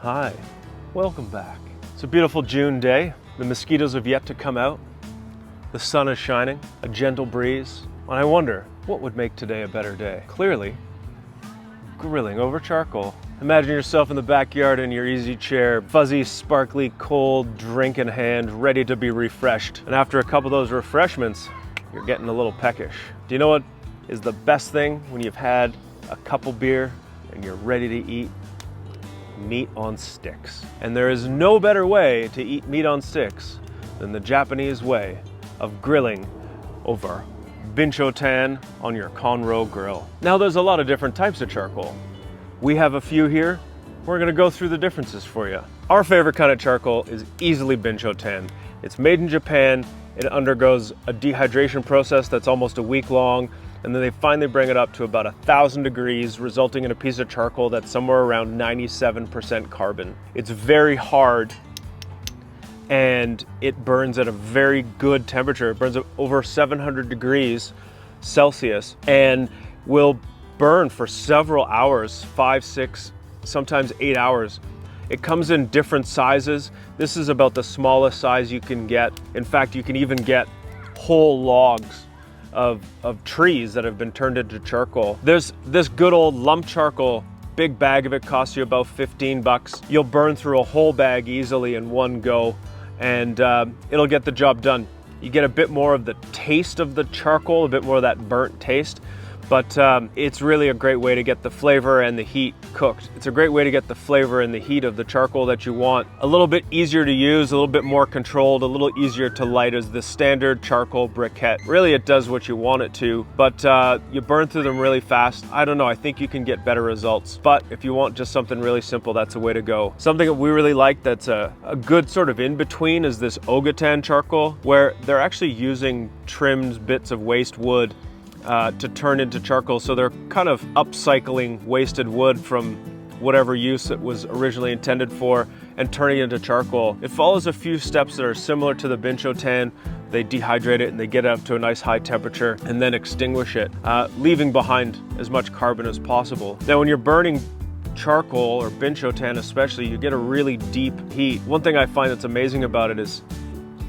Hi, welcome back. It's a beautiful June day. The mosquitoes have yet to come out. The sun is shining, a gentle breeze. And I wonder, what would make today a better day? Clearly, grilling over charcoal. Imagine yourself in the backyard in your easy chair, fuzzy, sparkly, cold drink in hand, ready to be refreshed. And after a couple of those refreshments, you're getting a little peckish. Do you know what is the best thing when you've had a couple beer and you're ready to eat? Meat on sticks. And there is no better way to eat meat on sticks than the Japanese way of grilling over Binchotan on your Conroe grill. Now there's a lot of different types of charcoal. We have a few here. We're gonna go through the differences for you. Our favorite kind of charcoal is easily Binchotan. It's made in Japan. It undergoes a dehydration process that's almost a week long, and then they finally bring it up to about 1,000 degrees, resulting in a piece of charcoal that's somewhere around 97% carbon. It's very hard, and it burns at a very good temperature. It burns at over 700 degrees Celsius and will burn for several hours, 5, 6, sometimes 8 hours. It comes in different sizes. This is about the smallest size you can get. In fact, you can even get whole logs of trees that have been turned into charcoal. There's this good old lump charcoal. Big bag of it costs you about 15 bucks. You'll burn through a whole bag easily in one go, and it'll get the job done. You get a bit more of the taste of the charcoal, a bit more of that burnt taste, but it's really a great way to get the flavor and the heat cooked. It's a great way to get the flavor and the heat of the charcoal that you want. A little bit easier to use, a little bit more controlled, a little easier to light as the standard charcoal briquette. Really, it does what you want it to, but you burn through them really fast. I don't know, I think you can get better results. But if you want just something really simple, that's a way to go. Something that we really like that's a good sort of in-between is this Ogatan charcoal, where they're actually using trimmed bits of waste wood to turn into charcoal. So they're kind of upcycling wasted wood from whatever use it was originally intended for and turning it into charcoal. It follows a few steps that are similar to the Binchotan. They dehydrate it and they get it up to a nice high temperature and then extinguish it, leaving behind as much carbon as possible. Now when you're burning charcoal, or Binchotan especially, you get a really deep heat. One thing I find that's amazing about it is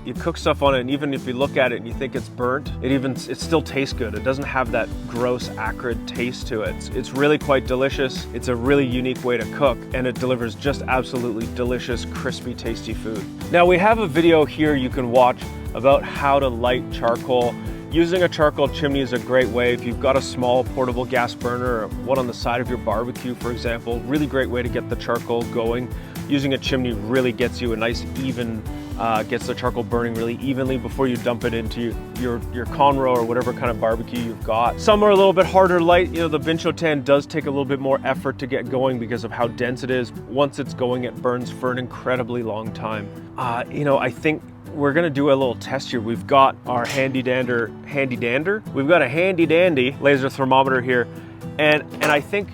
you cook stuff on it, and even if you look at it and you think it's burnt, it still tastes good. It doesn't have that gross, acrid taste to it. It's really quite delicious. It's a really unique way to cook, and it delivers just absolutely delicious, crispy, tasty food. Now we have a video here you can watch about how to light charcoal. Using a charcoal chimney is a great way. If you've got a small portable gas burner, or one on the side of your barbecue, for example, really great way to get the charcoal going. Using a chimney really gets you a nice even gets the charcoal burning really evenly before you dump it into your Conroe or whatever kind of barbecue you've got. Some are a little bit harder to light. You know, the Binchotan does take a little bit more effort to get going because of how dense it is. Once it's going, it burns for an incredibly long time. You know, I think we're gonna do a little test here. We've got our handy dandy laser thermometer here, and I think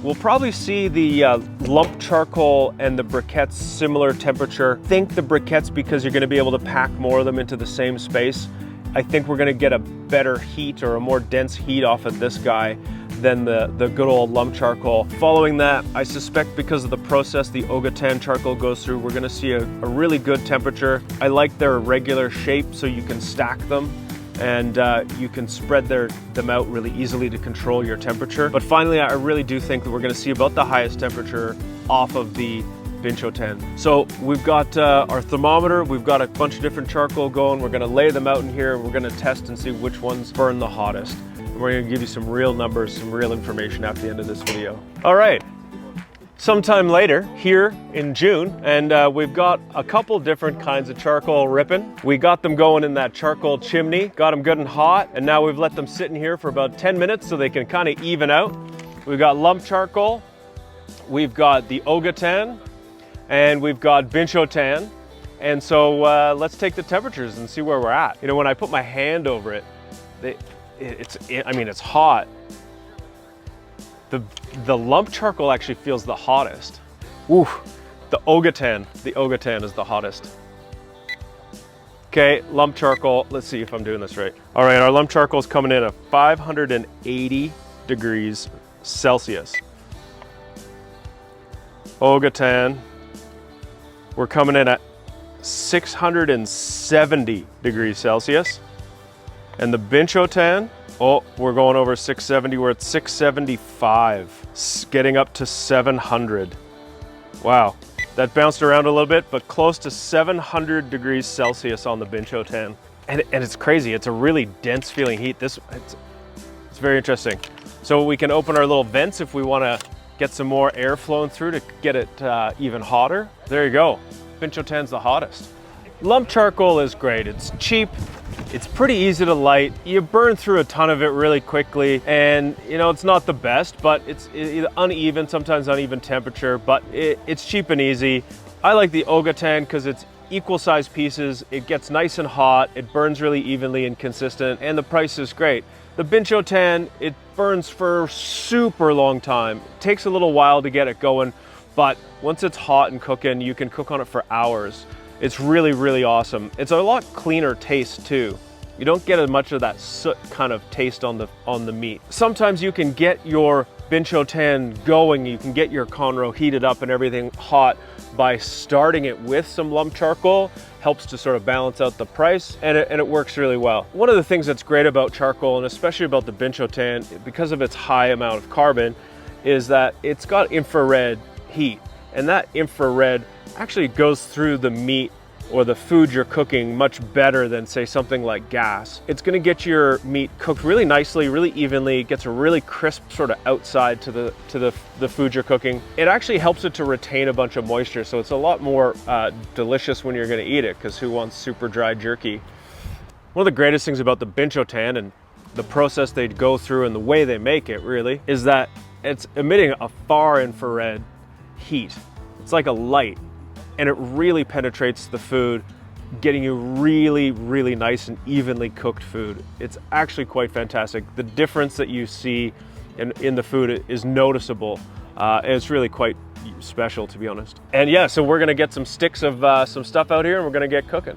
we'll probably see the lump charcoal and the briquettes similar temperature. I think the briquettes, because you're gonna be able to pack more of them into the same space, I think we're gonna get a better heat or a more dense heat off of this guy than the good old lump charcoal. Following that, I suspect because of the process the Ogatan charcoal goes through, we're gonna see a really good temperature. I like their regular shape so you can stack them, and you can spread them out really easily to control your temperature. But finally, I really do think that we're gonna see about the highest temperature off of the Binchotan. So we've got our thermometer, we've got a bunch of different charcoal going. We're gonna lay them out in here. We're gonna test and see which ones burn the hottest. And we're gonna give you some real numbers, some real information at the end of this video. All right. Sometime later here in June, and we've got a couple different kinds of charcoal ripping. We got them going in that charcoal chimney, got them good and hot, and now we've let them sit in here for about 10 minutes so they can kind of even out. We've got lump charcoal, we've got the Ogatan, and we've got Binchotan. And so let's take the temperatures and see where we're at. You know, when I put my hand over it, I mean, it's hot. The lump charcoal actually feels the hottest. Ooh, the Ogatan is the hottest. Okay, lump charcoal, let's see if I'm doing this right. All right, our lump charcoal is coming in at 580 degrees Celsius. Ogatan, We're coming in at 670 degrees Celsius. And the Binchotan, oh, we're going over 670. We're at 675, getting up to 700. Wow, that bounced around a little bit, but close to 700 degrees Celsius on the Binchotan. And it's crazy. It's a really dense feeling heat. It's very interesting. So we can open our little vents if we want to get some more air flowing through to get it even hotter. There you go. Binchotan's the hottest. Lump charcoal is great. It's cheap. It's pretty easy to light. You burn through a ton of it really quickly, and you know, it's not the best, but it's uneven, sometimes uneven temperature, but it's cheap and easy. I like the Ogatan because it's equal sized pieces. It gets nice and hot. It burns really evenly and consistent, and the price is great. The Binchotan, it burns for a super long time. It takes a little while to get it going, but once it's hot and cooking, you can cook on it for hours. It's really, really awesome. It's a lot cleaner taste too. You don't get as much of that soot kind of taste on the meat. Sometimes you can get your Binchotan going, you can get your Conroe heated up and everything hot by starting it with some lump charcoal. Helps to sort of balance out the price, and it works really well. One of the things that's great about charcoal, and especially about the Binchotan, because of its high amount of carbon, is that it's got infrared heat. And that infrared actually goes through the meat or the food you're cooking much better than, say, something like gas. It's gonna get your meat cooked really nicely, really evenly, gets a really crisp sort of outside to the food you're cooking. It actually helps it to retain a bunch of moisture, so it's a lot more delicious when you're gonna eat it, because who wants super dry jerky? One of the greatest things about the Binchotan and the process they go through and the way they make it really is that it's emitting a far infrared heat. It's like a light, and it really penetrates the food, getting you really, really nice and evenly cooked food. It's actually quite fantastic. The difference that you see in the food is noticeable, and it's really quite special, to be honest. And yeah, so we're gonna get some sticks of some stuff out here, and we're gonna get cooking.